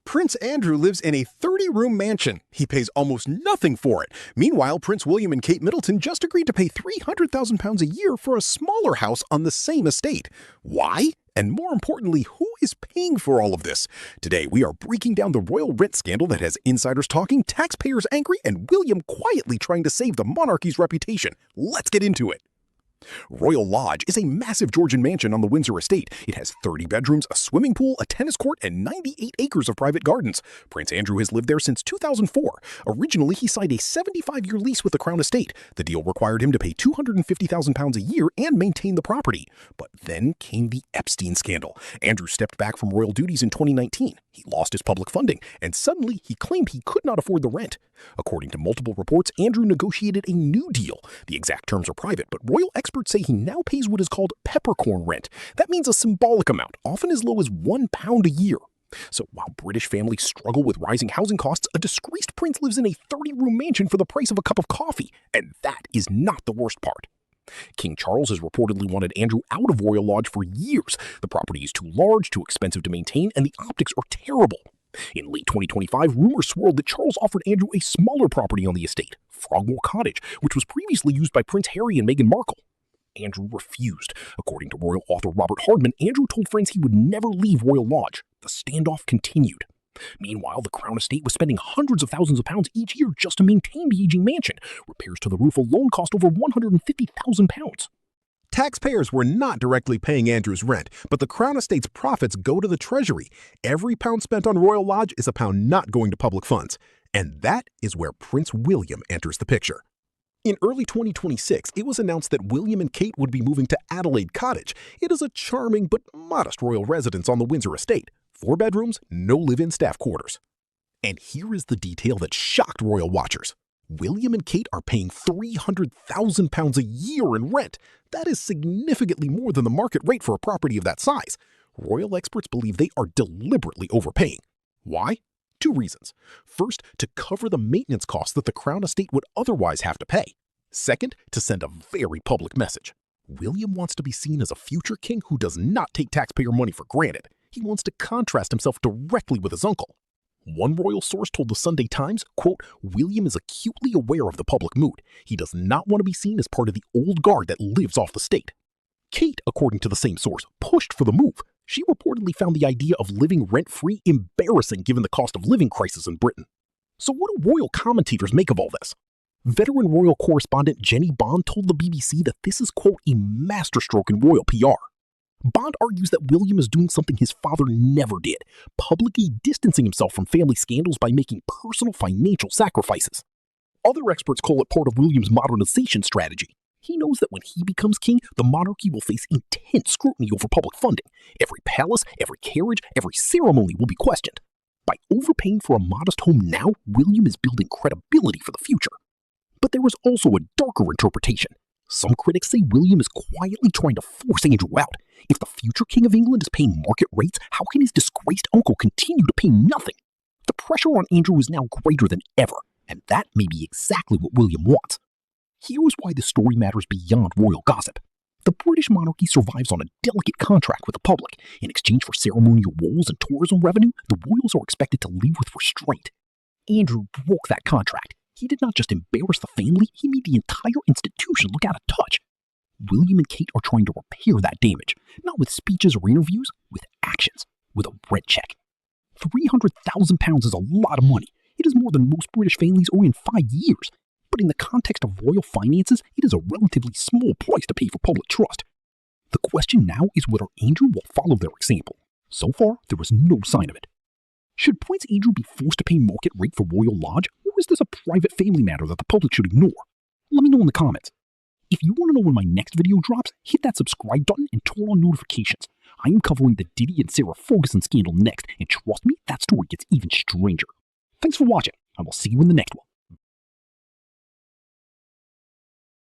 Prince Andrew lives in a 30-room mansion. He pays almost nothing for it. Meanwhile, Prince William and Kate Middleton just agreed to pay £300,000 a year for a smaller house on the same estate. Why? And more importantly, who is paying for all of this? Today, we are breaking down the royal rent scandal that has insiders talking, taxpayers angry, and William quietly trying to save the monarchy's reputation. Let's get into it. Royal Lodge is a massive Georgian mansion on the Windsor estate. It has 30 bedrooms, a swimming pool, a tennis court, and 98 acres of private gardens. Prince Andrew has lived there since 2004. Originally, he signed a 75-year lease with the Crown Estate. The deal required him to pay £250,000 a year and maintain the property. But then came the Epstein scandal. Andrew stepped back from royal duties in 2019. He lost his public funding, and suddenly he claimed he could not afford the rent. According to multiple reports, Andrew negotiated a new deal. The exact terms are private, but royal experts say he now pays what is called peppercorn rent. That means a symbolic amount, often as low as £1 a year. So while British families struggle with rising housing costs, a disgraced prince lives in a 30-room mansion for the price of a cup of coffee. And that is not the worst part. King Charles has reportedly wanted Andrew out of Royal Lodge for years. The property is too large, too expensive to maintain, and the optics are terrible. In late 2025, rumors swirled that Charles offered Andrew a smaller property on the estate, Frogmore Cottage, which was previously used by Prince Harry and Meghan Markle. Andrew refused. According to royal author Robert Hardman, Andrew told friends he would never leave Royal Lodge. The standoff continued. Meanwhile, the Crown Estate was spending hundreds of thousands of pounds each year just to maintain the aging mansion. Repairs to the roof alone cost over £150,000. Taxpayers were not directly paying Andrew's rent, but the Crown Estate's profits go to the Treasury. Every pound spent on Royal Lodge is a pound not going to public funds. And that is where Prince William enters the picture. In early 2026, it was announced that William and Kate would be moving to Adelaide Cottage. It is a charming but modest royal residence on the Windsor estate. 4 bedrooms, no live-in staff quarters. And here is the detail that shocked royal watchers. William and Kate are paying £300,000 a year in rent. That is significantly more than the market rate for a property of that size. Royal experts believe they are deliberately overpaying. Why? 2 reasons. First, to cover the maintenance costs that the Crown Estate would otherwise have to pay. Second, to send a very public message. William wants to be seen as a future king who does not take taxpayer money for granted. He wants to contrast himself directly with his uncle. One royal source told the Sunday Times, quote, "William is acutely aware of the public mood. He does not want to be seen as part of the old guard that lives off the state." Kate, according to the same source, pushed for the move. She reportedly found the idea of living rent-free embarrassing given the cost of living crisis in Britain. So what do royal commentators make of all this? Veteran royal correspondent Jenny Bond told the BBC that this is, quote, "a masterstroke in royal PR." Bond argues that William is doing something his father never did, publicly distancing himself from family scandals by making personal financial sacrifices. Other experts call it part of William's modernization strategy. He knows that when he becomes king, the monarchy will face intense scrutiny over public funding. Every palace, every carriage, every ceremony will be questioned. By overpaying for a modest home now, William is building credibility for the future. But there is also a darker interpretation. Some critics say William is quietly trying to force Andrew out. If the future King of England is paying market rates, how can his disgraced uncle continue to pay nothing? The pressure on Andrew is now greater than ever, and that may be exactly what William wants. Here is why the story matters beyond royal gossip. The British monarchy survives on a delicate contract with the public. In exchange for ceremonial roles and tourism revenue, the royals are expected to live with restraint. Andrew broke that contract. He did not just embarrass the family, he made the entire institution look out of touch. William and Kate are trying to repair that damage, not with speeches or interviews, with actions, with a rent check. £300,000 is a lot of money. It is more than most British families owe in 5 years. But in the context of royal finances, it is a relatively small price to pay for public trust. The question now is whether Andrew will follow their example. So far, there is no sign of it. Should Prince Andrew be forced to pay market rate for Royal Lodge, or is this a private family matter that the public should ignore? Let me know in the comments. If you want to know when my next video drops, hit that subscribe button and turn on notifications. I am covering the Diddy and Sarah Ferguson scandal next, and trust me, that story gets even stranger. Thanks for watching. I will see you in the next one.